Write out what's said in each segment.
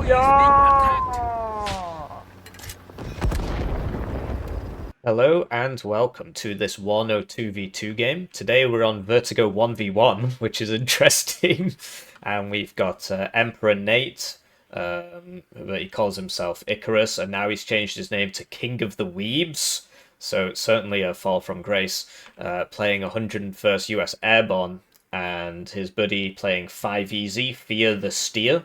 Booyah! Hello and welcome to this Warno 2v2 game. Today we're on Vertigo 1v1, which is interesting. And we've got EmperorNate, but he calls himself Icarus, and now he's changed his name to King of the Weebs. So certainly a fall from grace, playing 101st US Airborne, and his buddy playing 5 Easy, Fear the Steer.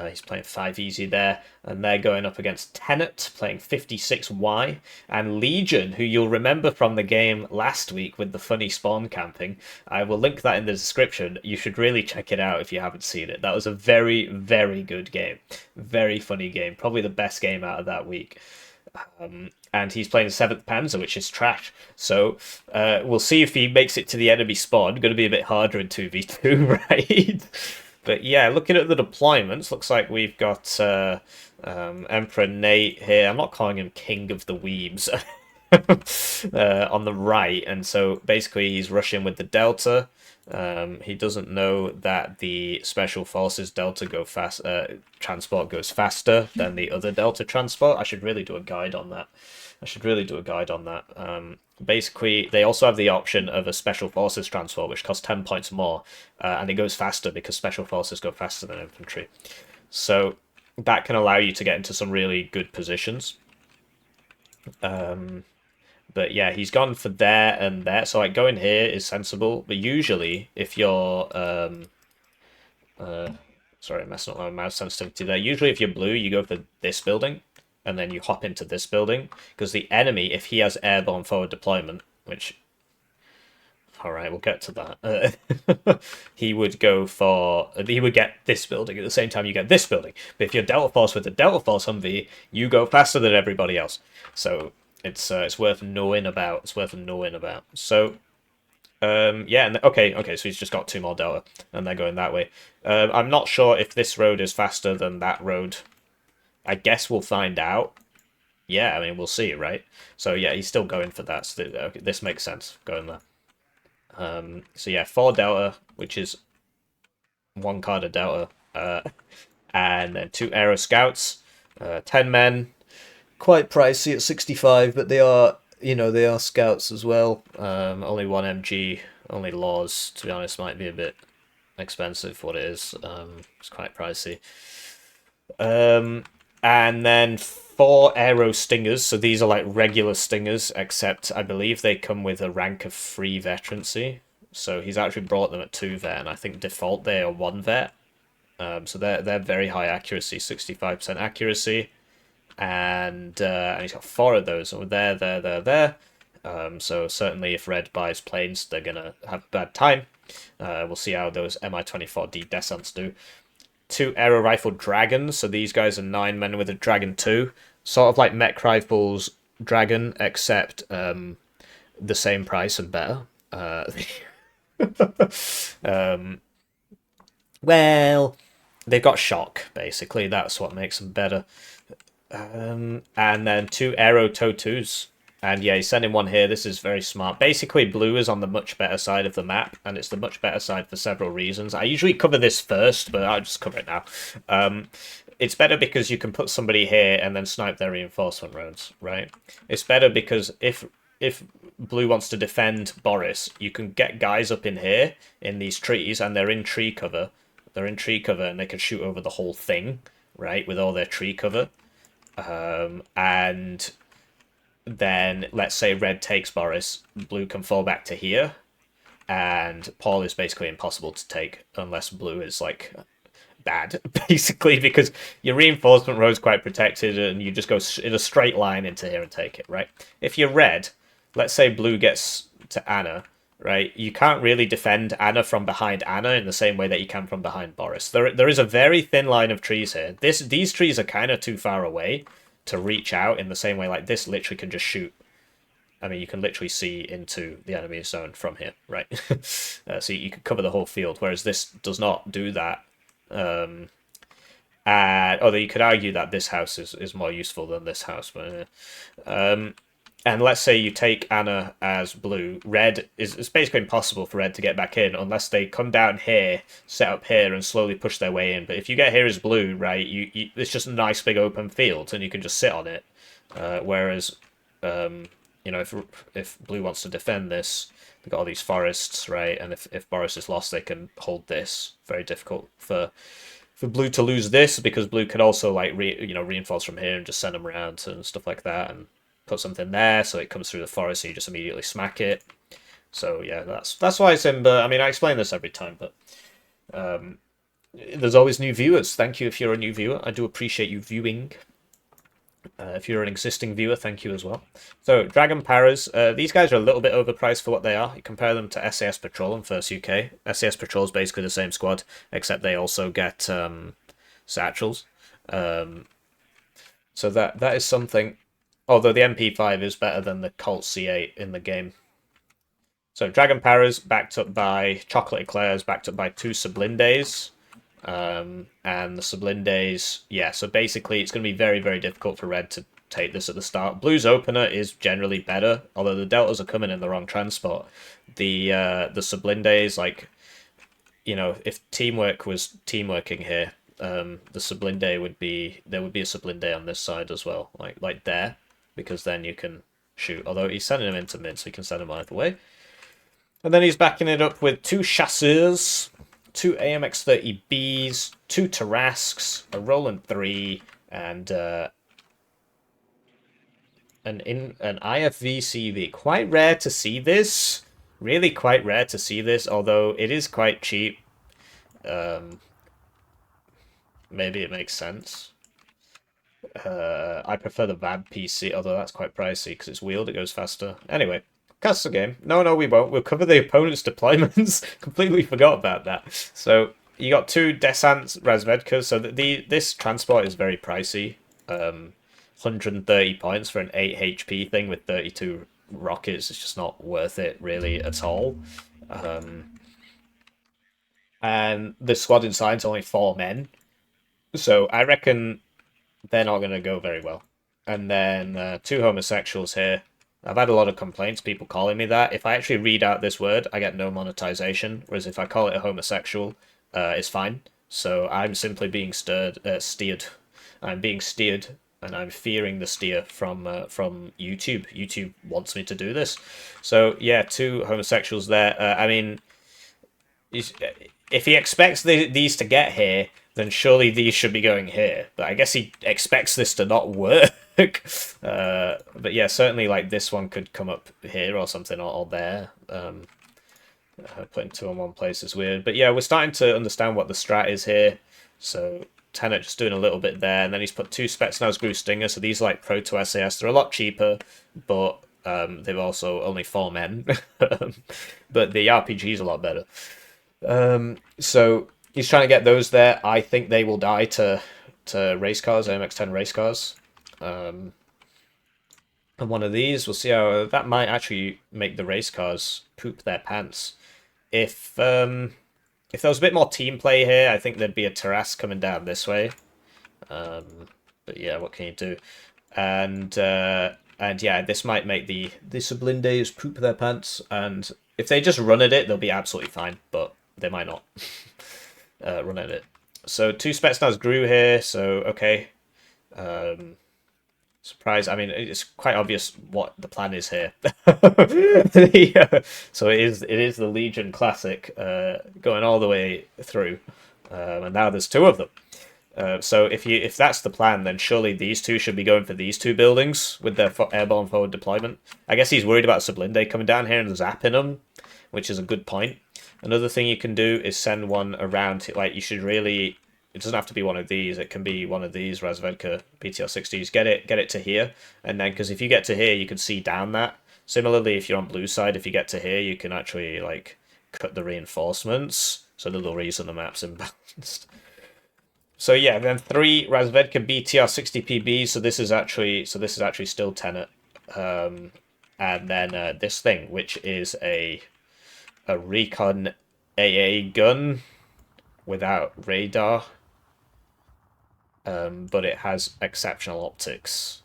He's playing 5 Easy there, and they're going up against TENET, playing 56Y, and Legion, who you'll remember from the game last week with the funny spawn camping. I will link that in the description. You should really check it out if you haven't seen it. That was a very, very good game. Very funny game. Probably the best game out of that week. And he's playing the 7th Panzer, which is trash. So we'll see if he makes it to the enemy spawn. Going to be a bit harder in 2v2, right? But yeah, looking at the deployments, looks like we've got EmperorNate here. I'm not calling him King of the Weebs. On the right, and so basically he's rushing with the Delta. He doesn't know that the Special Forces Delta transport goes faster than the other Delta transport. I should really do a guide on that. Basically, they also have the option of a Special Forces transport, which costs 10 points more, and it goes faster because Special Forces go faster than infantry. So that can allow you to get into some really good positions. But yeah, he's gone for there and there. So like going here is sensible. But usually, if you're sorry, I'm messing up my mouse sensitivity there. Usually, if you're blue, you go for this building, and then you hop into this building because the enemy, if he has airborne forward deployment, which all right, we'll get to that. He would get this building at the same time you get this building. But if you're Delta Force with the Delta Force Humvee, you go faster than everybody else. So it's worth knowing about. It's worth knowing about. So yeah, and okay. So he's just got 2 more Delta, and they're going that way. I'm not sure if this road is faster than that road. I guess we'll find out. Yeah, I mean we'll see, right? So yeah, he's still going for that. So okay, this makes sense going there. So yeah, 4 Delta, which is 1 card of Delta, and then 2 Aero Scouts, 10 men. Quite pricey at 65, but they are, they are scouts as well. Only 1 MG, only laws. To be honest, might be a bit expensive for what it is. It's quite pricey. And then 4 Aero Stingers. So these are like regular Stingers, except I believe they come with a rank of 3 veterancy. So he's actually brought them at 2 vet, and I think default they are 1 vet. So they're very high accuracy, 65% accuracy, and he's got 4 of those. So there. So certainly if red buys planes, they're gonna have a bad time. We'll see how those Mi-24D descents do. 2 Aero Rifle Dragons, so these guys are 9 men with a Dragon 2. Sort of like Mech Rifles Dragon, except the same price and better. Well, they've got shock, basically. That's what makes them better. And then 2 Aero Totus. And yeah, he's sending 1 here. This is very smart. Basically, blue is on the much better side of the map, and it's the much better side for several reasons. I usually cover this first, but I'll just cover it now. It's better because you can put somebody here and then snipe their reinforcement roads, right? It's better because if blue wants to defend Boris, you can get guys up in here, in these trees, and they're in tree cover. They're in tree cover, and they can shoot over the whole thing, right, with all their tree cover. And then let's say red takes Boris, blue can fall back to here, and Paul is basically impossible to take unless blue is like bad, basically, because your reinforcement row is quite protected and you just go in a straight line into here and take it, right? If you're red, let's say blue gets to Anna, right? You can't really defend Anna from behind Anna in the same way that you can from behind Boris. There is a very thin line of trees here. These trees are kind of too far away to reach out in the same way. Like this literally can just shoot. I mean, you can literally see into the enemy zone from here, right? So you can cover the whole field, whereas this does not do that. And although you could argue that this house is more useful than this house, but and let's say you take Anna as blue, red it's basically impossible for red to get back in unless they come down here, set up here, and slowly push their way in. But if you get here as blue, right, it's just a nice big open field, and you can just sit on it. Whereas, you know, if blue wants to defend this, they've got all these forests, right? And if Boris is lost, they can hold this. Very difficult for blue to lose this because blue could also like reinforce from here and just send them around and stuff like that and put something there so it comes through the forest so you just immediately smack it. So yeah, that's why it's in. But I mean, I explain this every time, but there's always new viewers. Thank you if you're a new viewer. I do appreciate you viewing. If you're an existing viewer, thank you as well. So, Dragon Paras, these guys are a little bit overpriced for what they are. You compare them to SAS Patrol and First UK. SAS Patrol is basically the same squad, except they also get satchels. So that is something. Although the MP5 is better than the Colt C8 in the game. So, Dragon Paras, backed up by Chocolate Eclairs, backed up by 2 Sublindés. And the Sublindés, yeah, so basically it's going to be very, very difficult for red to take this at the start. Blue's opener is generally better, although the deltas are coming in the wrong transport. The Sublindés, like, you know, if teamwork was teamworking here, the Sublindé would be, there would be a Sublindé on this side as well, like there, because then you can shoot. Although he's sending him into mid, so you can send him either way. And then he's backing it up with 2 Chasseurs, 2 AMX-30Bs, 2 Tarasques, a Roland 3, and an IFV-CV. Quite rare to see this. Really quite rare to see this, although it is quite cheap. Maybe it makes sense. I prefer the VAB PC, although that's quite pricey because it's wheeled, it goes faster. Anyway, that's the game. No, we won't. We'll cover the opponent's deployments. Completely forgot about that. So you got 2 Descent Razvedkas. So this transport is very pricey. 130 points for an 8 HP thing with 32 rockets is just not worth it really at all. And the squad inside is only 4 men. So I reckon they're not going to go very well. And then 2 homosexuals here. I've had a lot of complaints, people calling me that. If I actually read out this word, I get no monetization. Whereas if I call it a homosexual, it's fine. So I'm simply being steered. I'm being steered, and I'm fearing the steer from YouTube. YouTube wants me to do this. So yeah, 2 homosexuals there. I mean, if he expects these to get here, then surely these should be going here. But I guess he expects this to not work. But yeah, certainly like this one could come up here or something, or there. Putting 2 in one place is weird. But yeah, we're starting to understand what the strat is here. So TENET just doing a little bit there, and then he's put 2 Spetsnaz Gru Stinger. So these are like Pro to SAS. They're a lot cheaper, but they've also only 4 men. But the RPG is a lot better. So he's trying to get those there. I think they will die to race cars, AMX-10 race cars. And one of these, we'll see how that might actually make the race cars poop their pants. If there was a bit more team play here, I think there'd be a Tarrasque coming down this way. But yeah, what can you do? And yeah, this might make the Sublindés poop their pants. And if they just run at it, they'll be absolutely fine. But they might not run at it. So 2 Spetsnaz Gru here. So okay. Surprise! I mean, it's quite obvious what the plan is here. So it is the Legion Classic going all the way through, and now there's 2 of them. So if that's the plan, then surely these 2 should be going for these 2 buildings with their airborne forward deployment. I guess he's worried about Sublindé coming down here and zapping them, which is a good point. Another thing you can do is send one around. Like you should really. It doesn't have to be one of these. It can be one of these Razvedka BTR-60s. Get it to here, and then because if you get to here, you can see down that. Similarly, if you're on blue side, if you get to here, you can actually like cut the reinforcements. So the little reason the map's imbalanced. So yeah, then 3 Razvedka BTR-60PBs. So this is actually still TENET. And then this thing, which is a recon AA gun without radar. But it has exceptional optics.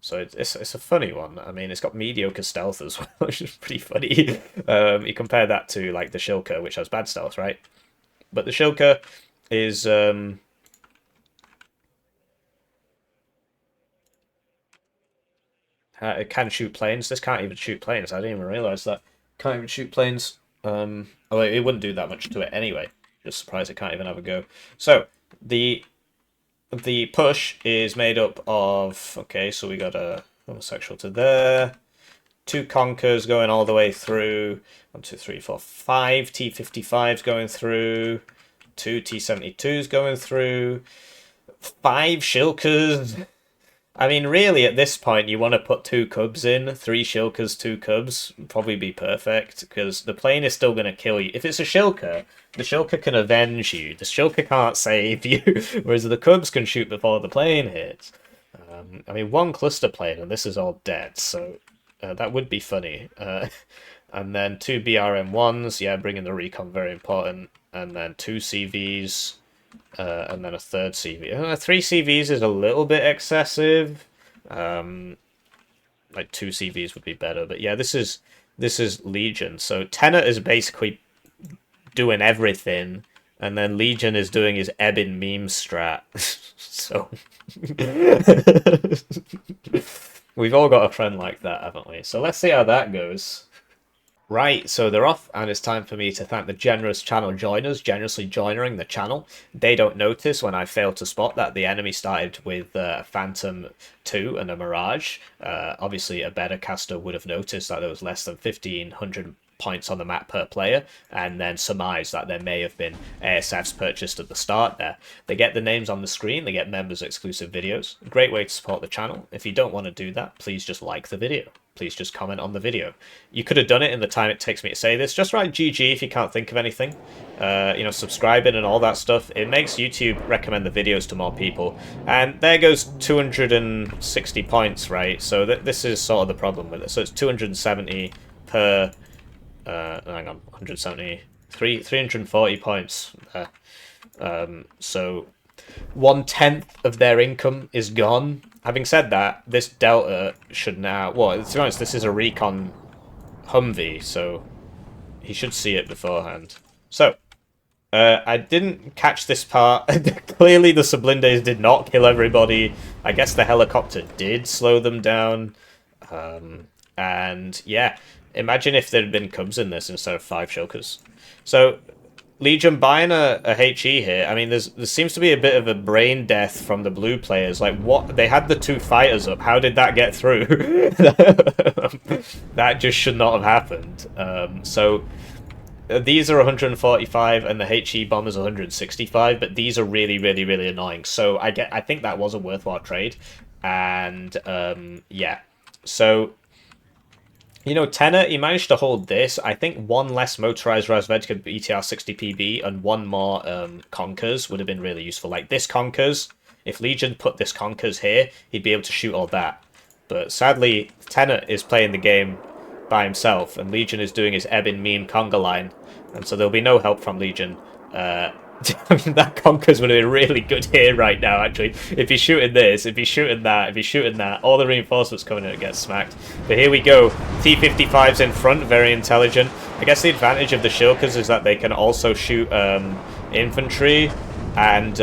So it's a funny one. I mean, it's got mediocre stealth as well, which is pretty funny. You compare that to like the Shilka, which has bad stealth, right? But the Shilka is it can shoot planes. This can't even shoot planes. I didn't even realize that. Can't even shoot planes. Oh, it wouldn't do that much to it anyway. Just surprised it can't even have a go. So the push is made up of, okay, so we got a homosexual to there, 2 Conkers going all the way through, 1, 2, 3, 4, 5 T-55s going through, 2 T-72s going through, 5 Shilkas. I mean, really, at this point, you want to put 2 Cubs in, 3 Shilkas, 2 Cubs, probably be perfect, because the plane is still going to kill you. If it's a Shilka, the Shilka can avenge you. The Shilka can't save you, whereas the Cubs can shoot before the plane hits. I mean, 1 cluster plane, and this is all dead, so that would be funny. And then 2 BRM-1s, yeah, bringing the recon, very important. And then 2 CVs. And then a 3rd CV. 3 CVs is a little bit excessive. Like 2 CVs would be better, but yeah, this is Legion. So TENET is basically doing everything, and then Legion is doing his Ebbin meme strat. So we've all got a friend like that, haven't we? So let's see how that goes. Right, so they're off, and it's time for me to thank the generous channel joiners, generously joining the channel. They don't notice when I fail to spot that the enemy started with Phantom 2 and a Mirage. Obviously, a better caster would have noticed that there was less than 1,500 points on the map per player, and then surmise that there may have been ASFs purchased at the start there. They get the names on the screen, they get members exclusive videos. A great way to support the channel. If you don't want to do that, please just like the video. Please just comment on the video. You could have done it in the time it takes me to say this. Just write GG if you can't think of anything. You know, subscribing and all that stuff. It makes YouTube recommend the videos to more people. And there goes 260 points, right? So this is sort of the problem with it. So it's 270 per... hang on, 170... 340 points. So 1/10 of their income is gone. Having said that, this Delta should now... Well, to be honest, this is a recon Humvee, so he should see it beforehand. So, I didn't catch this part. Clearly the Blindées did not kill everybody. I guess the helicopter did slow them down. And, yeah, imagine if there had been Cubs in this instead of 5 Shilkas. So... Legion buying a HE here. I mean, there seems to be a bit of a brain death from the blue players. Like, what? They had the 2 fighters up. How did that get through? That just should not have happened. So these are 145 and the HE bomb is 165, but these are really, really, really annoying. So I think that was a worthwhile trade. And yeah. So... You know, TENET, he managed to hold this. I think 1 less motorized Vertigo BTR 60 PB and 1 more Conkers would have been really useful. Like this Conkers, if Legion put this Conkers here, he'd be able to shoot all that. But sadly, TENET is playing the game by himself, and Legion is doing his Ebbin meme conga line, and so there'll be no help from Legion. I mean, that Conkers would have been really good here right now, actually. If he's shooting this, if he's shooting that, if he's shooting that, all the reinforcements coming in and get smacked. But here we go. T-55's in front, very intelligent. I guess the advantage of the Shilkas is that they can also shoot infantry. And,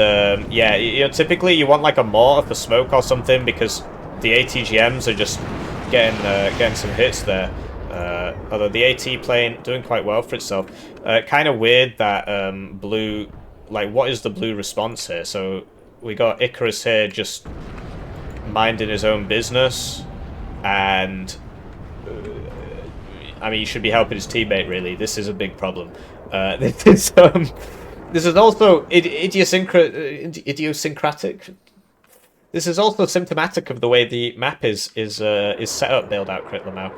yeah, you know, typically you want like a mortar for smoke or something because the ATGMs are just getting some hits there. Although the AT plane doing quite well for itself. Kind of weird that blue... Like, what is the blue response here? So, we got Icarus here just minding his own business. And... I mean, he should be helping his teammate, really. This is a big problem. This is also idiosyncratic. This is also symptomatic of the way the map is set up, build out Crit Lamau.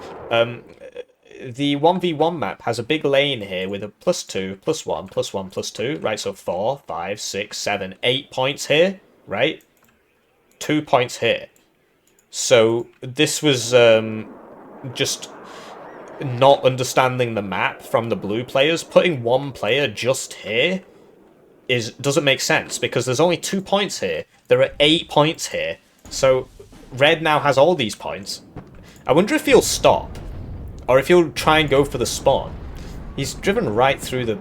The 1v1 map has a big lane here with a +2, +1, +1, +2, right? So 4, 5, 6, 7, 8 points here, right? 2 points here. So this was just not understanding the map from the blue players. Putting 1 player just here doesn't make sense because there's only 2 points here. There are 8 points here. So Red now has all these points. I wonder if he'll stop, or if he'll try and go for the spawn. He's driven right through the...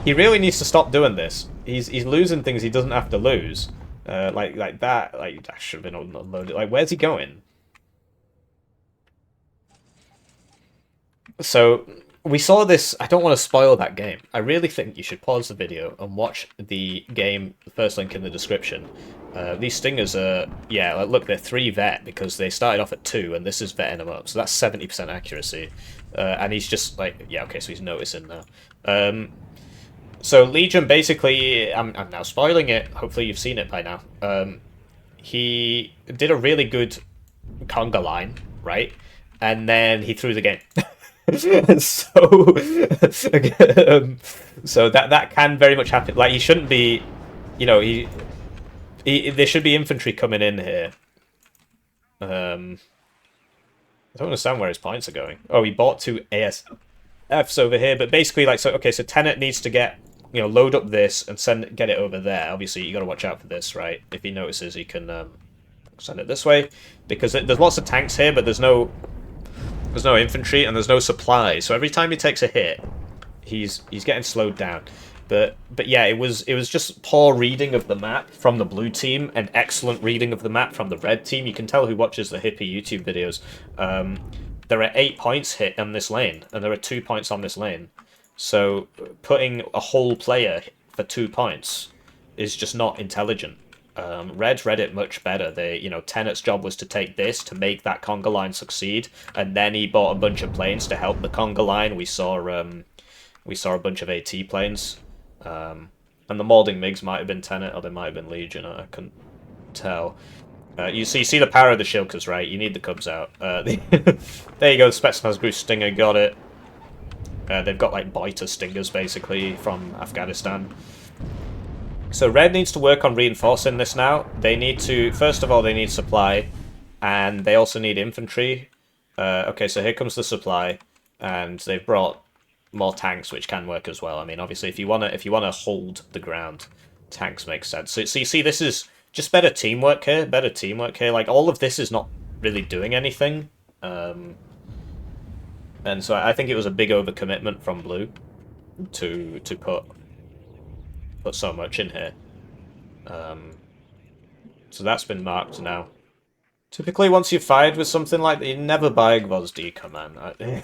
He really needs to stop doing this. He's losing things he doesn't have to lose. Like that. Like, that should have been unloaded. Like, where's he going? So, we saw this... I don't want to spoil that game. I really think you should pause the video and watch the game, the first link in the description. These Stingers are... Yeah, like, look, they're 3 vet because they started off at 2 and this is vetting them up. So that's 70% accuracy. And he's just like... Yeah, okay, so he's noticing now. So Legion, basically... I'm now spoiling it. Hopefully you've seen it by now. He did a really good conga line, right? And then he threw the game. So that can very much happen. Like, he shouldn't be, you know, there should be infantry coming in here. I don't understand where his points are going. Oh, he bought 2 ASFs over here, but basically, like, so okay, so TENET needs to get, you know, load up this and get it over there. Obviously, you got to watch out for this, right? If he notices, he can send it this way, because there's lots of tanks here, but there's no infantry and there's no supplies. So every time he takes a hit, he's getting slowed down. But yeah, it was just poor reading of the map from the blue team and excellent reading of the map from the red team. You can tell who watches the Hippie YouTube videos. There are 8 points hit on this lane, and there are 2 points on this lane. So putting a whole player for 2 points is just not intelligent. Red read it much better. TENET's job was to take this to make that conga line succeed, and then he bought a bunch of planes to help the conga line. We saw a bunch of AT planes, and the molding MiGs might have been TENET or they might have been Legion. I couldn't tell. You see the power of the Shilkas, right? You need the Cubs out. There you go. The Spetsnaz Stinger got it. They've got like Biter Stingers basically from Afghanistan. So Red needs to work on reinforcing this now. They need to, first of all, they need supply, and they also need infantry. Okay, so here comes the supply, and they've brought more tanks, which can work as well. I mean, obviously, if you wanna hold the ground, tanks make sense. So you see, this is just better teamwork here. Better teamwork here. Like, all of this is not really doing anything, and so I think it was a big overcommitment from Blue to put so much in here. So that's been marked now. Typically, once you've fired with something like that, you never buy Gvozdika, man.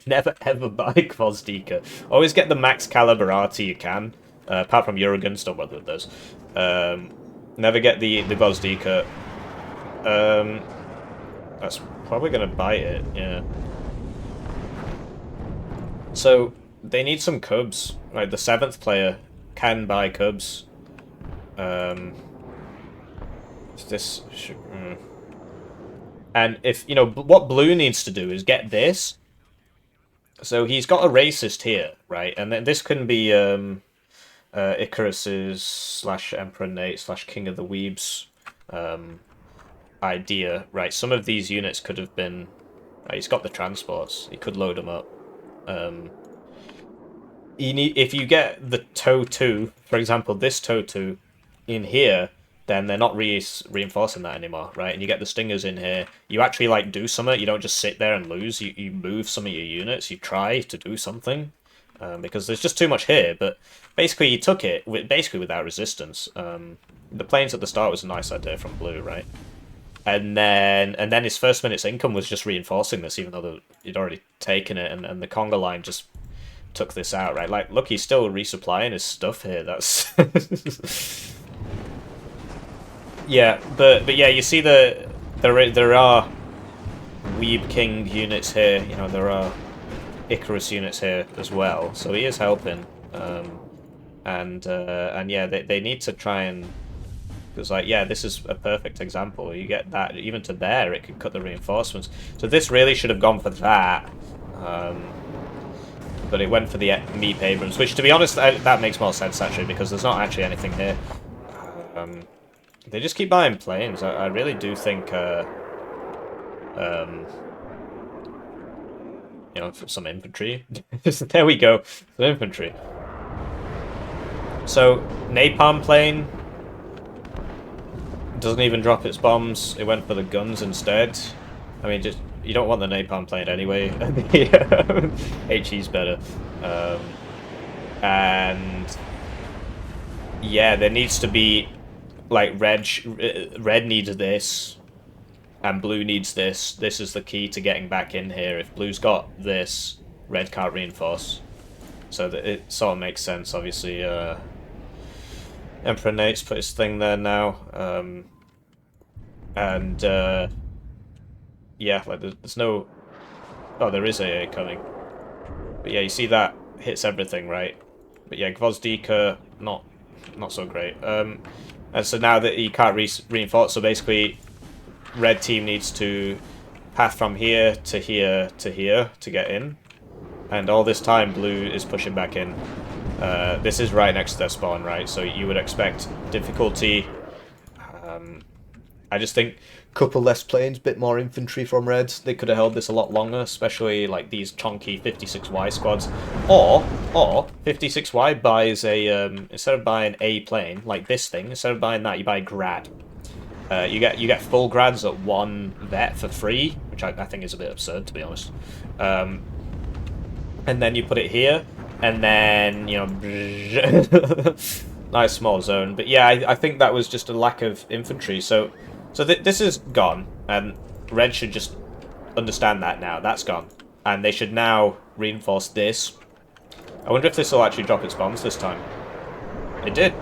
Never ever buy Gvozdika. Always get the max caliber RT you can. Apart from Euroguns, don't bother with those. Never get the Gvozdika. That's probably going to bite it, yeah. So, they need some Cubs. Right, the 7th player can buy Cubs. This should, and if, you know, what Blue needs to do is get this. So he's got a racist here, right? And then this can be Icarus's / EmperorNate / King of the Weebs idea, right? Some of these units could have been... Right, he's got the transports. He could load them up. If you get the TOW 2, for example, this TOW 2 in here, then they're not reinforcing that anymore, right? And you get the Stingers in here. You actually, like, do something. You don't just sit there and lose. You move some of your units. You try to do something. Because there's just too much here. But basically, he took it basically without resistance. The planes at the start was a nice idea from Blue, right? And then his first minute's income was just reinforcing this, even though he'd already taken it. And the conga line just took this out, right? Like, look, he's still resupplying his stuff here. That's... Yeah, but yeah, you see there are Weeb King units here. You know, there are Icarus units here as well. So he is helping, and yeah, they need to try and, because, like, yeah, this is a perfect example. You get that even to there, it could cut the reinforcements. So this really should have gone for that, but it went for the Meep Abrams, which, to be honest, that makes more sense actually, because there's not actually anything here. They just keep buying planes. I really do think, you know, some infantry. There we go, some infantry. So, napalm plane. Doesn't even drop its bombs. It went for the guns instead. I mean, just you don't want the napalm plane anyway. HE's better. And yeah, there needs to be like red needs this, and blue needs this. This is the key to getting back in here. If blue's got this, red can't reinforce. So that it sort of makes sense. Obviously, EmperorNate's put his thing there now, and yeah, like there's no. Oh, there is AA coming, but yeah, you see that hits everything, right? But yeah, Gvozdika not so great. And so now that he can't reinforce, so basically, red team needs to path from here to here to here to get in, and all this time blue is pushing back in. This is right next to their spawn, right? So you would expect difficulty. I just think a couple less planes, bit more infantry from Reds. They could have held this a lot longer, especially like these chunky 56Y squads. Or 56Y buys a instead of buying a plane like this thing, instead of buying that, you buy Grad. You get full Grads at 1 vet for free, which I think is a bit absurd, to be honest. And then you put it here, and then, you know, nice small zone. But yeah, I think that was just a lack of infantry. So this is gone, and red should just understand that now. That's gone. And they should now reinforce this. I wonder if this will actually drop its bombs this time. It did.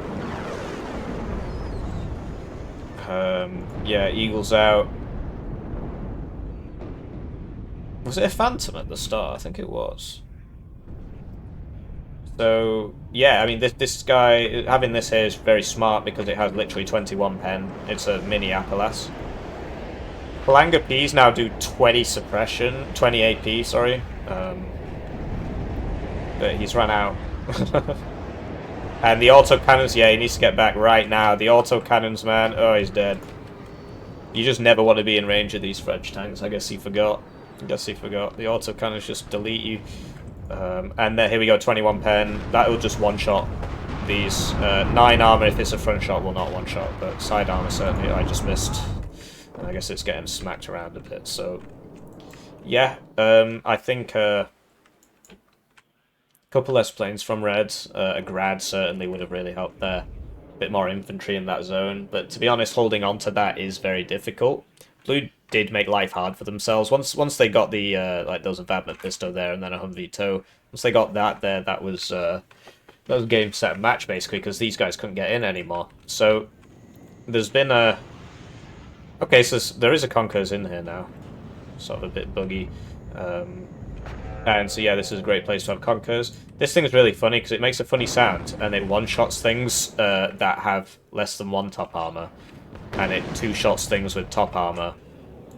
Yeah, Eagle's out. Was it a Phantom at the start? I think it was. So, yeah, I mean, this guy, having this here is very smart because it has literally 21 pen. It's a mini Appalachian. Palanga P's now do 20 suppression, 20 AP, sorry. But he's run out. And the autocannons, yeah, he needs to get back right now. The autocannons, man, oh, he's dead. You just never want to be in range of these French tanks. I guess he forgot. The autocannons just delete you. And then here we go, 21 pen. That will just one-shot these. 9 armor if it's a front shot will not one-shot, but side armor certainly. I just missed. I guess it's getting smacked around a bit. So yeah, I think a couple less planes from red. A Grad certainly would have really helped there. A bit more infantry in that zone, but to be honest, holding on to that is very difficult. Blue did make life hard for themselves. Once they got the like there was a Vabnet Pisto there and then a Humvee tow. Once they got that there, that was game set and match basically because these guys couldn't get in anymore. So there's been a okay, so there is a Conquerors in here now, sort of a bit buggy, and so yeah, this is a great place to have Conquerors. This thing is really funny because it makes a funny sound and it one-shots things that have less than 1 top armor. And it 2-shots things with top armor,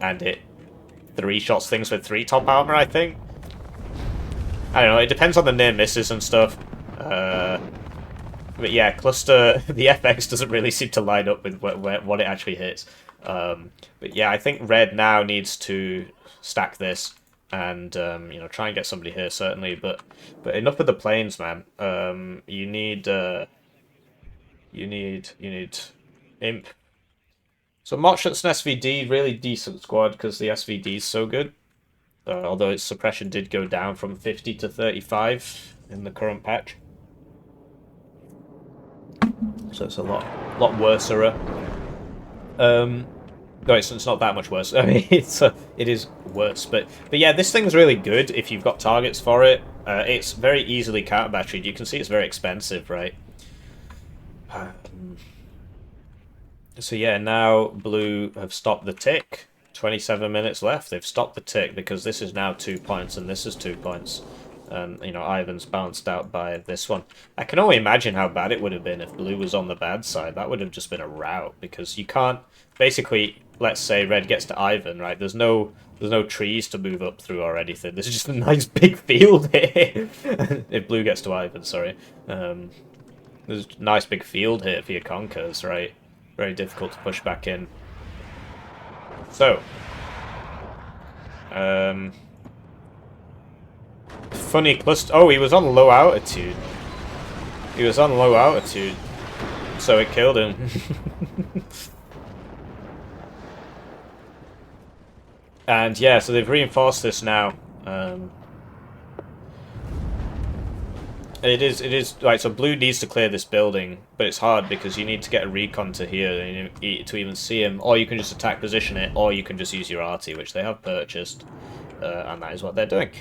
and it 3-shots things with 3 top armor, I think. I don't know, it depends on the near misses and stuff. But yeah, cluster, the FX doesn't really seem to line up with what it actually hits. But yeah, I think red now needs to stack this and you know, try and get somebody here certainly. But enough with the planes, man. You need imp. So Motshot's an SVD, really decent squad because the SVD is so good. Although its suppression did go down from 50 to 35 in the current patch. So it's a lot worser. No, it's not that much worse. I mean, it is worse, but yeah, this thing's really good if you've got targets for it. It's very easily counter batteried. You can see it's very expensive, right? So yeah, now blue have stopped the tick. 27 minutes left. They've stopped the tick because this is now 2 points and this is 2 points. And, you know, Ivan's bounced out by this one. I can only imagine how bad it would have been if blue was on the bad side. That would have just been a rout because you can't... Basically, let's say red gets to Ivan, right? There's no trees to move up through or anything. This is just a nice big field here. If blue gets to Ivan, sorry. There's a nice big field here for your Conquerors, right? Very difficult to push back in. So, funny cluster. Oh, he was on low altitude. So it killed him. And yeah, so they've reinforced this now. It is right. So blue needs to clear this building, but it's hard because you need to get a recon to here to even see him, or you can just attack position it, or you can just use your arty, which they have purchased, and that is what they're doing.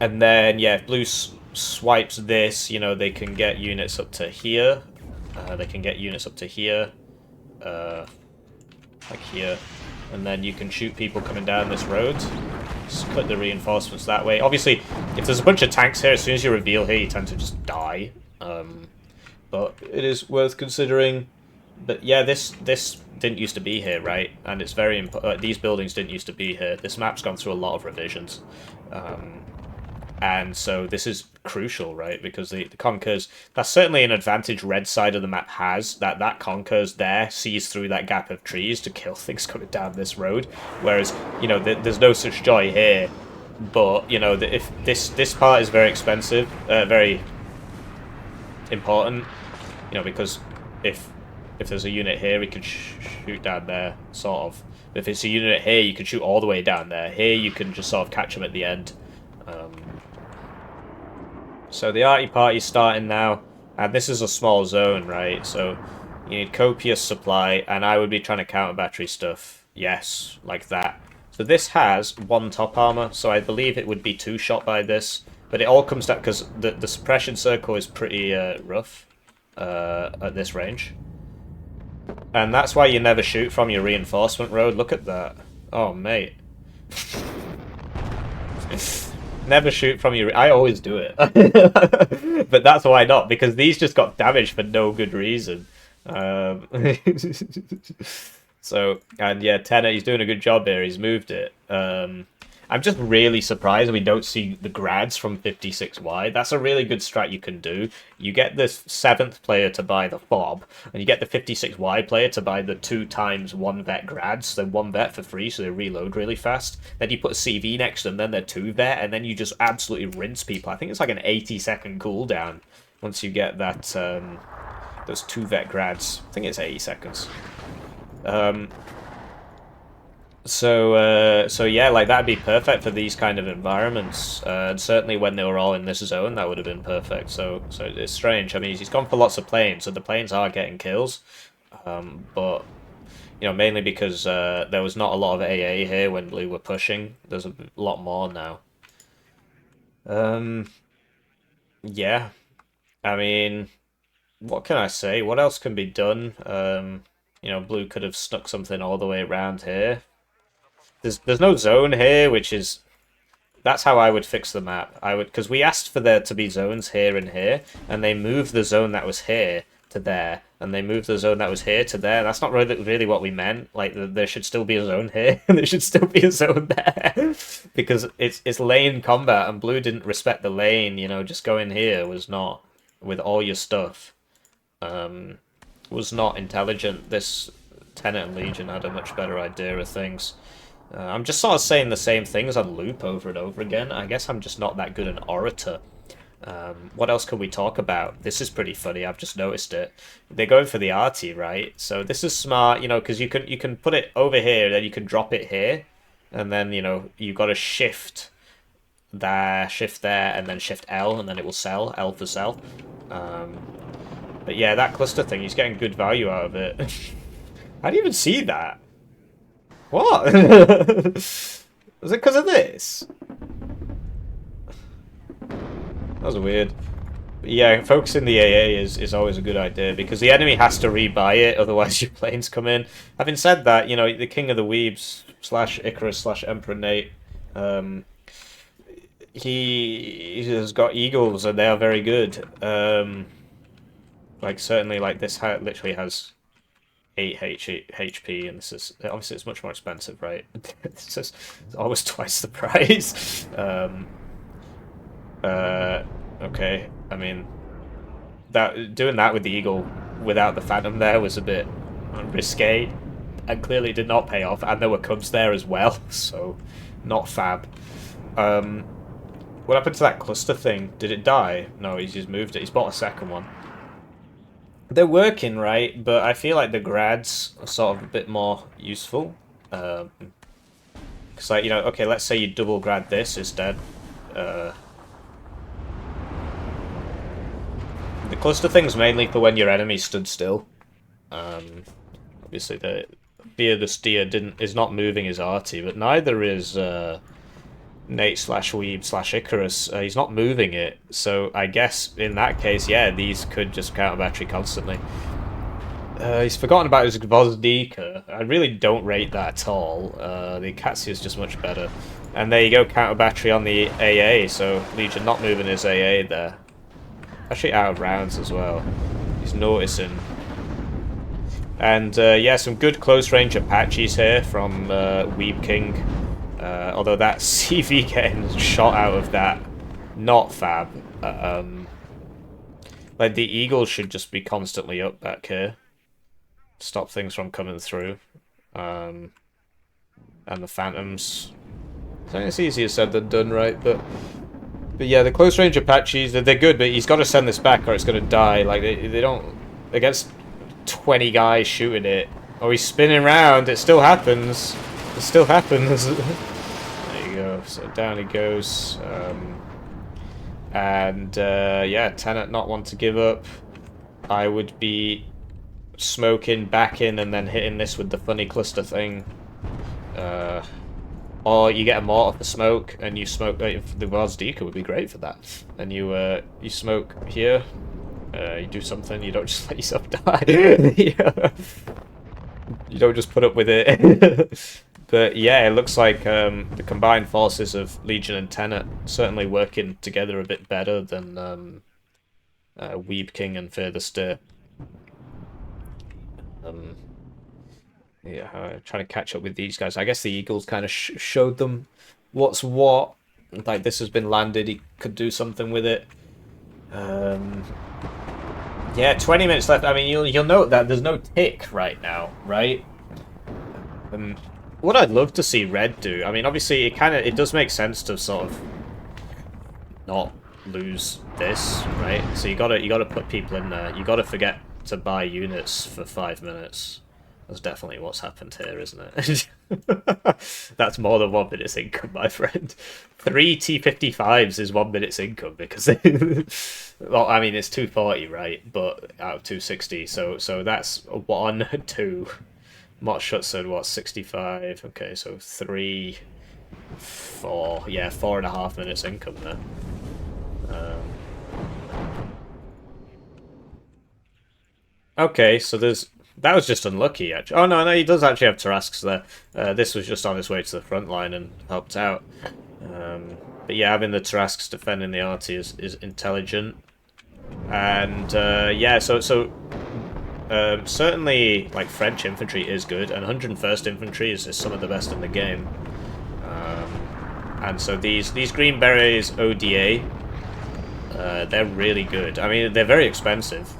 And then yeah, if blue swipes this, you know, they can get units up to here. They can get units up to here, like here, and then you can shoot people coming down this road. Just click the reinforcements that way. Obviously, if there's a bunch of tanks here, as soon as you reveal here, you tend to just die. But it is worth considering. But yeah, this didn't used to be here, right? And it's very important. These buildings didn't used to be here. This map's gone through a lot of revisions. And so this is crucial, right? Because the Conkers, that's certainly an advantage red side of the map has, that Conkers there sees through that gap of trees to kill things coming down this road. Whereas, you know, there's no such joy here. But, you know, if this part is very expensive, very important, you know, because if there's a unit here, we can shoot down there, sort of. If it's a unit here, you can shoot all the way down there. Here, you can just sort of catch them at the end. So the arty party's starting now, and this is a small zone, right? So you need copious supply, and I would be trying to counter battery stuff. Yes, like that. So this has 1 top armor, so I believe it would be 2 shot by this. But it all comes down, because the suppression circle is pretty rough at this range. And that's why you never shoot from your reinforcement road. Look at that. Oh, mate. Never shoot from your... I always do it. But that's why not, because these just got damaged for no good reason. So, and yeah, TENET, he's doing a good job here. He's moved it. I'm just really surprised we don't see the grads from 56Y. That's a really good strat you can do. You get the 7th player to buy the fob, and you get the 56Y player to buy the 2x 1 vet grads. So 1 vet for free, so they reload really fast. Then you put a CV next to them, then they're 2 vet, and then you just absolutely rinse people. I think it's like an 80-second cooldown once you get that those 2 vet grads. I think it's 80 seconds. So yeah, like that'd be perfect for these kind of environments. And certainly when they were all in this zone, that would have been perfect. So it's strange. I mean, he's gone for lots of planes, so the planes are getting kills. But you know, mainly because there was not a lot of AA here when blue were pushing. There's a lot more now. Yeah. I mean, what can I say? What else can be done? You know, blue could have stuck something all the way around here. There's no zone here, which is... That's how I would fix the map. Because we asked for there to be zones here and here, and they moved the zone that was here to there, and they moved the zone that was here to there. That's not really what we meant. Like, there should still be a zone here, and there should still be a zone there. Because it's lane combat, and blue didn't respect the lane, you know, just going here was not, with all your stuff, was not intelligent. This TENET and Legion had a much better idea of things. I'm just sort of saying the same things on loop over and over again. I guess I'm just not that good an orator. What else can we talk about? This is pretty funny. I've just noticed it. They're going for the arty, right? So this is smart, you know, because you can put it over here, then you can drop it here, and then, you know, you've got to shift there, and then shift L, and then it will sell. L for sell. But yeah, that cluster thing, he's getting good value out of it. How do you even see that? What? Was it because of this? That was weird. But yeah, focusing the AA is always a good idea, because the enemy has to rebuy it, otherwise your planes come in. Having said that, you know, the king of the Weebs / Icarus / EmperorNate, he has got eagles, and they are very good. Like, certainly, like, this literally has 8 HP, and this is obviously it's much more expensive, right? It's always twice the price. Okay, I mean, doing that with the Eagle without the Phantom there was a bit risque, and clearly did not pay off. And there were Cubs there as well, so not fab. What happened to that cluster thing? Did it die? No, he's just moved it. He's bought a second one. They're working, right? But I feel like the grads are sort of a bit more useful. Because, like, you know, okay, let's say you double grad this instead. The cluster thing's mainly for when your enemy stood still. Obviously, the steer is not moving his arty, but neither is Nate slash Weeb slash Icarus. He's not moving it, so I guess in that case, yeah, these could just counter battery constantly. He's forgotten about his Vertigo. I really don't rate that at all. The Akatsuki is just much better. And there you go, counter battery on the AA, so Legion not moving his AA there. Actually out of rounds as well. He's noticing. And yeah, some good close range Apaches here from Weeb King. Although that CV getting shot out of that, not fab. Like the Eagles should just be constantly up back here. Stop things from coming through. And the Phantoms. I think it's easier said than done, right? But yeah, the close range Apaches, they're good, but he's got to send this back or it's going to die. Like, they don't... Against 20 guys shooting it. Oh, he's spinning around. It still happens. It still happens. There you go. So down he goes. Yeah, TENET not want to give up. I would be smoking back in and then hitting this with the funny cluster thing. Or you get a mortar for smoke and you smoke. The Vertigo would be great for that. And you smoke here. You do something. You don't just let yourself die. Yeah. You don't just put up with it. But yeah, it looks like the combined forces of Legion and TENET certainly working together a bit better than Weeb King and Fear the Steer. Yeah, trying to catch up with these guys. I guess the Eagles kind of showed them what's what. Like, this has been landed, he could do something with it. Yeah, 20 minutes left. I mean, you'll note that there's no tick right now, right? What I'd love to see Red do, I mean, obviously it does make sense to sort of not lose this, right? So you gotta put people in there. You gotta forget to buy units for 5 minutes. That's definitely what's happened here, isn't it? That's more than 1 minute's income, my friend. 3 T55s is 1 minute's income because well, I mean, it's 240, right? But out of 260, so that's 1, 2. Mott Schutzen, what, 65? Okay, so 3, 4. Yeah, 4.5 minutes income there. Okay, so that was just unlucky, actually. Oh, no, he does actually have Tarasques there. This was just on his way to the front line and helped out. But yeah, having the Tarasques defending the RT is intelligent. And yeah, so certainly, like, French infantry is good, and 101st Infantry is some of the best in the game. And so these Green Berets ODA, they're really good. I mean, they're very expensive.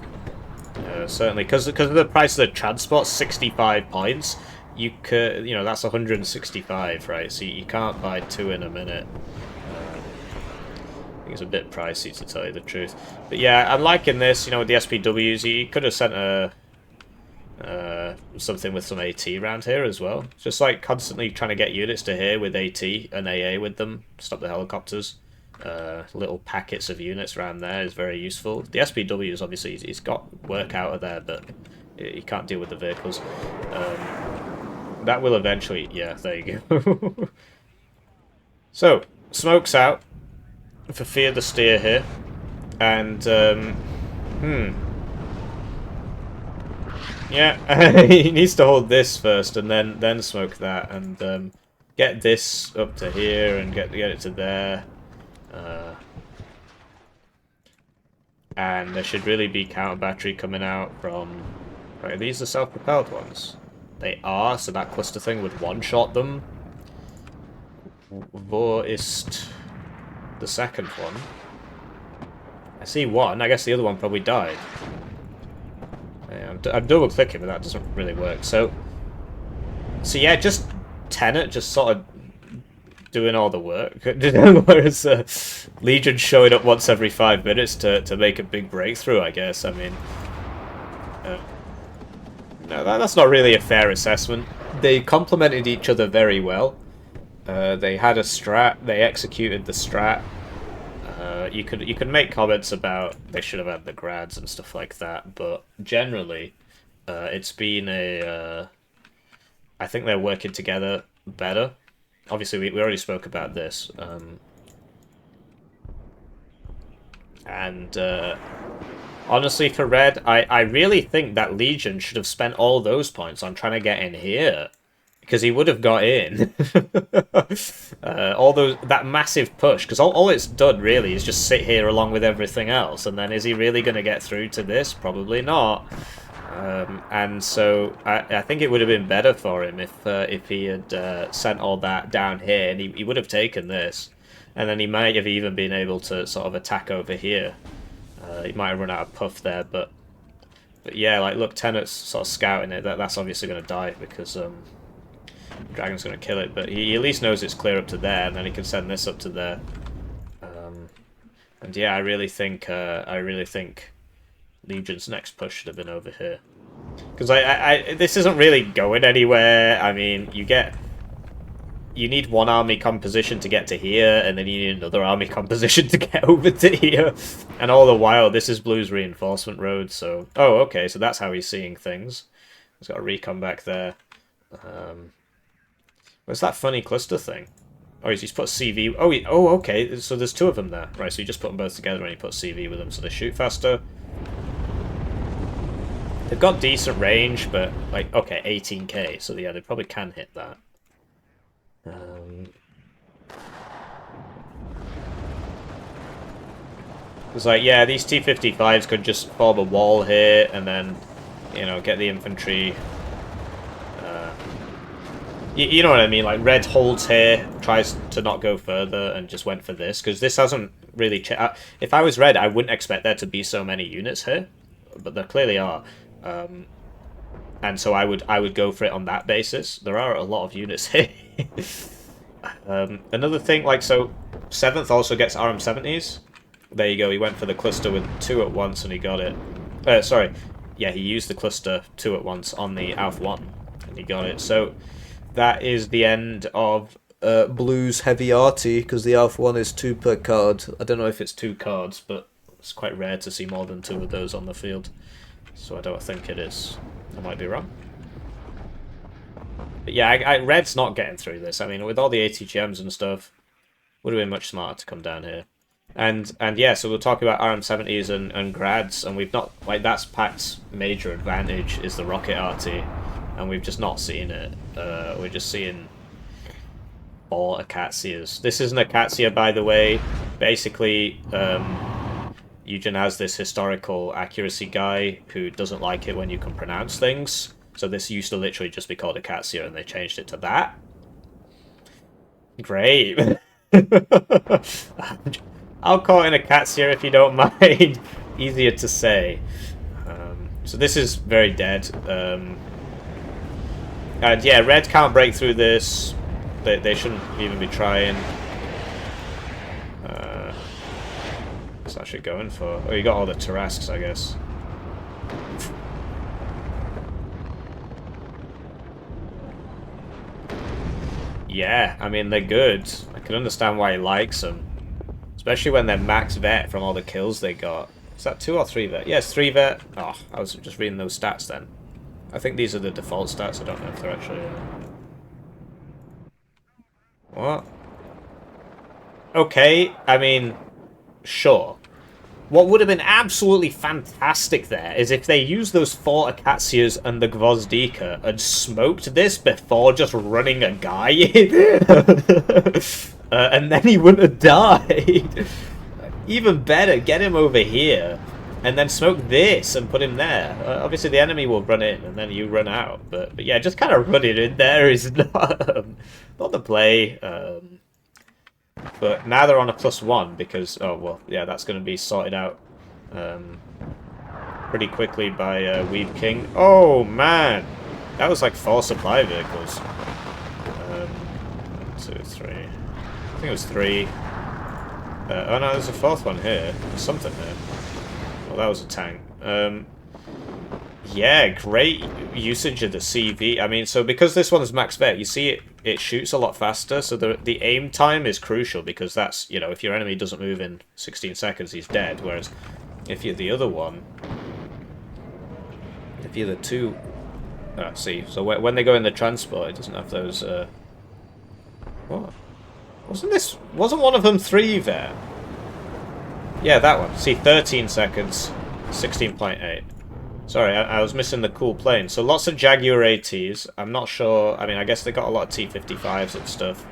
Certainly, because of the price of the transport, 65 points, you could, that's 165, right? So you can't buy 2 in a minute. I think it's a bit pricey, to tell you the truth. But yeah, I'm liking this, with the SPWs. You could have sent something with some AT around here as well. Just like constantly trying to get units to here with AT and AA with them, stop the helicopters. Little packets of units around there is very useful. The SPWs, obviously, he's got work out of there, but he can't deal with the vehicles. That will eventually... Yeah, there you go. So, smoke's out for Fear the Steer here. And, yeah, he needs to hold this first and then smoke that. And get this up to here and get it to there. And there should really be counter battery coming out from... Right, are these the self-propelled ones? They are, so that cluster thing would one-shot them. Wo ist the second one? I see one, I guess the other one probably died. Yeah, I'm double-clicking, but that doesn't really work. So yeah, just TENET, just sort of doing all the work. Whereas Legion showing up once every 5 minutes to make a big breakthrough, I guess. I mean, no, that's not really a fair assessment. they complemented each other very well. They had a strat. They executed the strat. You could make comments about they should have had the grads and stuff like that, but generally, it's been a. I think they're working together better. Obviously, we already spoke about this, and honestly, for Red, I really think that Legion should have spent all those points on trying to get in here. Because he would have got in. That massive push, because all it's done really is just sit here along with everything else, and then is he really going to get through to this? Probably not. And so I think it would have been better for him if he had sent all that down here, and he would have taken this, and then he might have even been able to sort of attack over here. He might have run out of puff there, but yeah, like look, TENET's sort of scouting it. That's obviously going to die because Dragon's going to kill it, but he at least knows it's clear up to there, and then he can send this up to there. And yeah, I really think Legion's next push should have been over here, because this isn't really going anywhere. I mean, you need one army composition to get to here, and then you need another army composition to get over to here, and all the while this is Blue's reinforcement road. So okay, so that's how he's seeing things. He's got a recon back there. What's that funny cluster thing? Oh, he's put CV. Oh, okay. So there's two of them there, right? So you just put them both together and you put CV with them, so they shoot faster. They've got decent range, but like, okay, 18k. So yeah, they probably can hit that. It's like, yeah, these T-55s could just form a wall here and then, you know, get the infantry. You know what I mean? Like, Red holds here, tries to not go further, and just went for this, because this hasn't really... If I was Red, I wouldn't expect there to be so many units here, but there clearly are. And so I would go for it on that basis. There are a lot of units here. Another thing, like, so 7th also gets RM70s. There you go, he went for the cluster with 2 at once, and he got it. Sorry, yeah, he used the cluster 2 at once on the Alpha 1, and he got it. So... that is the end of Blue's heavy arty, because the Alpha 1 is 2 per card. I don't know if it's 2 cards, but it's quite rare to see more than 2 of those on the field. So I don't think it is. I might be wrong. But yeah, Red's not getting through this. I mean, with all the ATGMs and stuff, would have been much smarter to come down here. And yeah, so we'll talk about RM70s and grads, and we've not... like, that's PACT's major advantage, is the rocket arty. And we've just not seen it. We're just seeing 4 Acacias. This isn't Acacia, by the way. Basically, Eugen has this historical accuracy guy who doesn't like it when you can pronounce things. So this used to literally just be called Acacia, and they changed it to that. Great. I'll call it an Acacia if you don't mind. Easier to say. So this is very dead. And yeah, Red can't break through this. They shouldn't even be trying. What's actually going for? Oh, you got all the Tarasques, I guess. Yeah, I mean, they're good. I can understand why he likes them. Especially when they're max vet from all the kills they got. Is that 2 or 3 vet? Yes, 3 vet. Oh, I was just reading those stats then. I think these are the default stats. I don't know if they're actually... What? Okay, I mean, sure. What would have been absolutely fantastic there is if they used those 4 Acacias and the Gvozdika and smoked this before just running a guy in. And then he wouldn't have died. Even better, get him over here. And then smoke this and put him there. Obviously, the enemy will run in, and then you run out. But yeah, just kind of run it in there is not the play. But now they're on a +1 because... oh, well, yeah, that's going to be sorted out pretty quickly by Weeb King. Oh, man! That was like 4 supply vehicles. 1, 2, 3... I think it was 3. Oh, no, there's a 4th one here. There's something there. Well, that was a tank. Yeah, great usage of the CV. I mean, so because this one is max vet, you see it shoots a lot faster, so the aim time is crucial because that's, you know, if your enemy doesn't move in 16 seconds, he's dead, whereas if you're the other one, if you're the two... see, so when they go in the transport, it doesn't have those, What? Wasn't one of them 3 there? Yeah, that one. See, 13 seconds, 16.8. Sorry, I was missing the cool plane. So lots of Jaguar ATs. I'm not sure. I mean, I guess they got a lot of T-55s and stuff.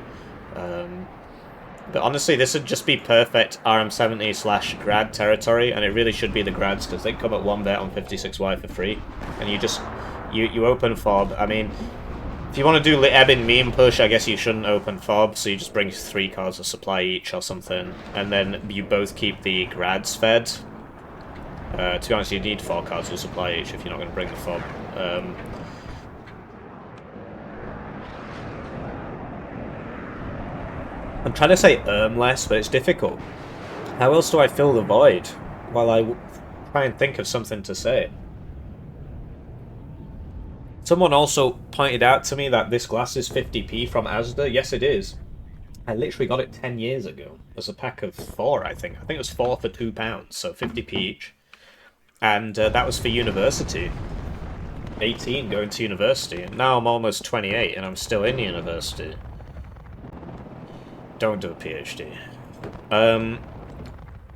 But honestly, this would just be perfect RM70 / grad territory, and it really should be the grads because they come at 1 vet on 56Y for free, and you just you open fob. I mean, if you want to do Ebin meme push, I guess you shouldn't open fob, so you just bring 3 cards of supply each or something, and then you both keep the grads fed. To be honest, you need 4 cards of supply each if you're not going to bring the fob. I'm trying to say less, but it's difficult. How else do I fill the void while I try and think of something to say? Someone also pointed out to me that this glass is 50p from Asda. Yes, it is. I literally got it 10 years ago. As a pack of 4, I think. I think it was 4 for £2, so 50p each. And that was for university. 18 going to university. And now I'm almost 28 and I'm still in university. Don't do a PhD.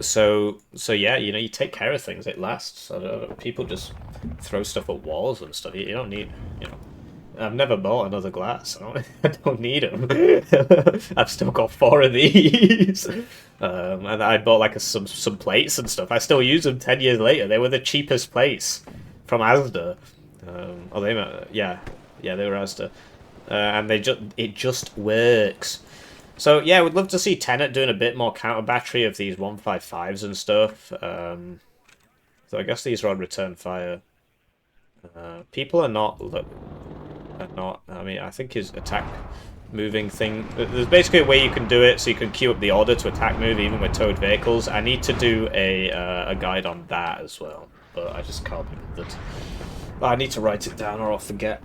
So yeah, you know, you take care of things. It lasts. People just throw stuff at walls and stuff. You don't need, you know. I've never bought another glass. I don't need them. I've still got 4 of these. And I bought like some plates and stuff. I still use them 10 years later. They were the cheapest plates from Asda. Yeah, they were Asda. And it just works. So yeah, we'd love to see TENET doing a bit more counter battery of these 155s and stuff. So I guess these are on return fire. People are not. I mean, I think his attack moving thing... There's basically a way you can do it so you can queue up the order to attack move even with towed vehicles. I need to do a guide on that as well, but I just can't be bothered. I need to write it down or I'll forget.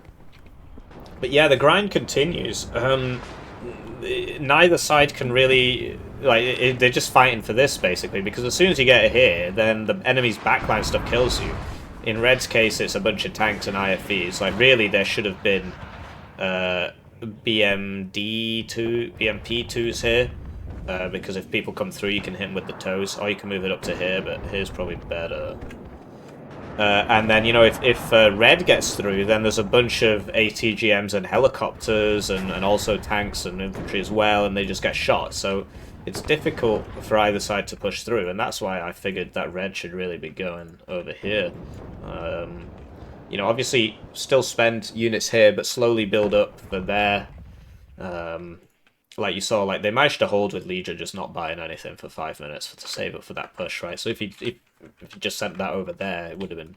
But yeah, the grind continues. Neither side can really... they're just fighting for this, basically, because as soon as you get it here, then the enemy's backline stuff kills you. In Red's case, it's a bunch of tanks and IFVs. Like, really, there should have been BMP2s here. Because if people come through, you can hit them with the toes. Or you can move it up to here, but here's probably better. And then, you know, if Red gets through, then there's a bunch of ATGMs and helicopters and also tanks and infantry as well, and they just get shot. So it's difficult for either side to push through, and that's why I figured that Red should really be going over here. You know, obviously still spend units here, but slowly build up for there. Like you saw, like they managed to hold with Legion, just not buying anything for 5 minutes to save up for that push, right? So if you just sent that over there, it would have been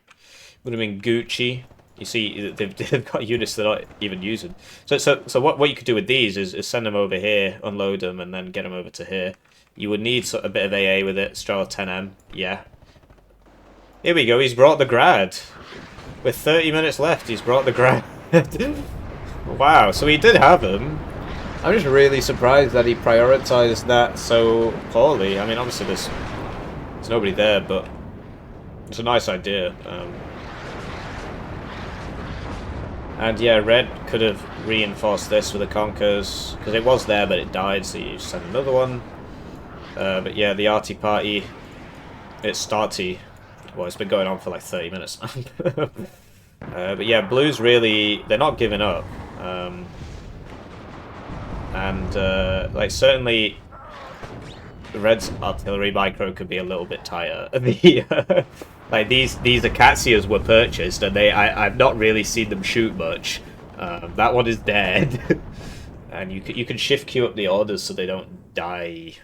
Gucci. You see, they've got units they're not even using. So what you could do with these is send them over here, unload them, and then get them over to here. You would need a bit of AA with it. Strala 10M, yeah. Here we go. He's brought the grad. With 30 minutes left, he's brought the grad. Wow. So he did have him. I'm just really surprised that he prioritized that so poorly. I mean, obviously there's nobody there, but it's a nice idea. And yeah, Red could have reinforced this with the Conkers, because it was there, but it died, so you send another one. But yeah, the arty party, it's starty. Well, it's been going on for like 30 minutes. But yeah, Blue's really, they're not giving up. Like, certainly Red's artillery micro could be a little bit tighter. Like these Acacias were purchased, and I've not really seen them shoot much. That one is dead, and you can shift queue up the orders so they don't die.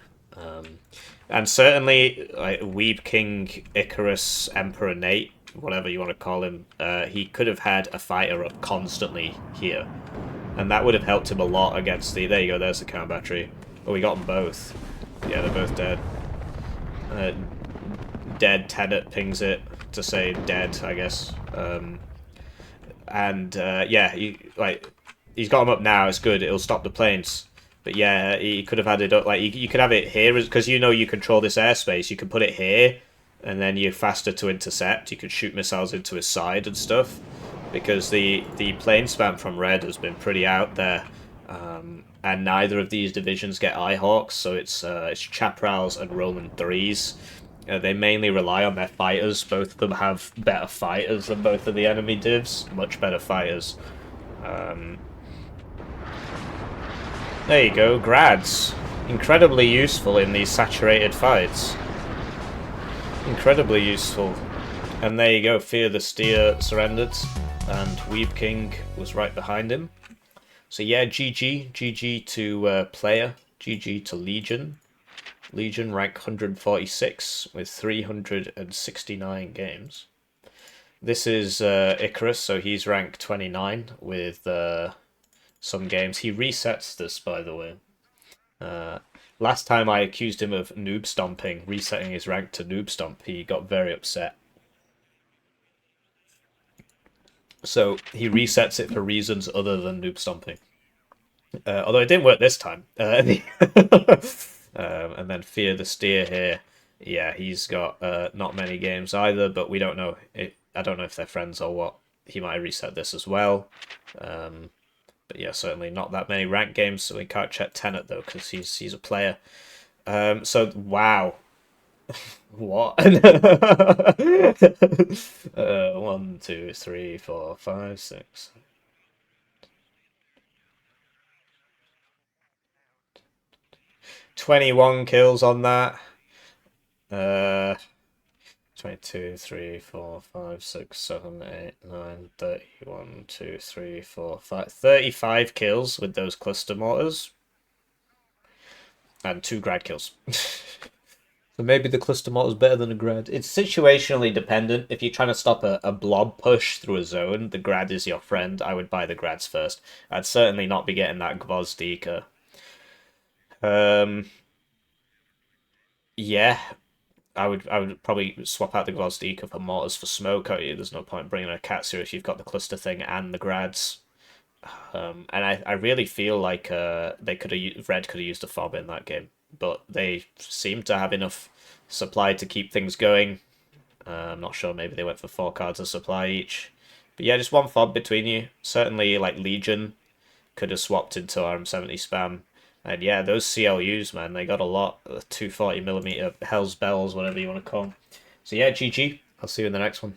And certainly, like Weeb King, Icarus, EmperorNate, whatever you want to call him, he could have had a fighter up constantly here, and that would have helped him a lot against the. There you go. There's the counter battery. Oh, we got them both. Yeah, they're both dead. Dead TENET pings it. to say dead, I guess. And yeah, he's got him up now. It's good. It'll stop the planes. But yeah, he could have had it up. Like you could have it here because you know you control this airspace. You can put it here, and then you're faster to intercept. You could shoot missiles into his side and stuff. Because the plane spam from Red has been pretty out there, and neither of these divisions get Eyehawks, so it's Chaparrals and Roman 3s. They mainly rely on their fighters. Both of them have better fighters than both of the enemy divs. Much better fighters. There you go, Grads. Incredibly useful in these saturated fights. Incredibly useful. And there you go, Fear the Steer surrendered, and Weeb King was right behind him. So yeah, GG to player, GG to Legion. Legion rank 146 with 369 games. This is Icarus, so he's rank 29 with some games. He resets this, by the way. Last time I accused him of noob stomping, resetting his rank to noob stomp, he got very upset. So he resets it for reasons other than noob stomping. Although it didn't work this time. And then Fear the Steer here. Yeah, he's got not many games either, but we don't know. I don't know if they're friends or what. He might reset this as well. But yeah, certainly not that many ranked games, so we can't check TENET though, because he's a player. So, wow. What? 1, 2, 3, 4, 5, 6. 21 kills on that. 22, 3, 4, 5, 6, 7, 8, 9, 30, 1, 2, 3, 4, 5. 35 kills with those cluster mortars. And 2 grad kills. So maybe the cluster mortar is better than a grad. It's situationally dependent. If you're trying to stop a blob push through a zone, the grad is your friend. I would buy the grads first. I'd certainly not be getting that Gvozdika. Yeah, I would probably swap out the Gvozdika for mortars for smoke. There's no point bringing a Katsu if you've got the cluster thing and the grads. And I really feel like they could have Red could have used a fob in that game, but they seem to have enough supply to keep things going. I'm not sure. Maybe they went for 4 cards of supply each. But yeah, just one fob between you. Certainly, like Legion could have swapped into RM70 spam. And yeah, those CLUs, man, they got a lot. 240mm Hell's Bells, whatever you want to call them. So yeah, GG. I'll see you in the next one.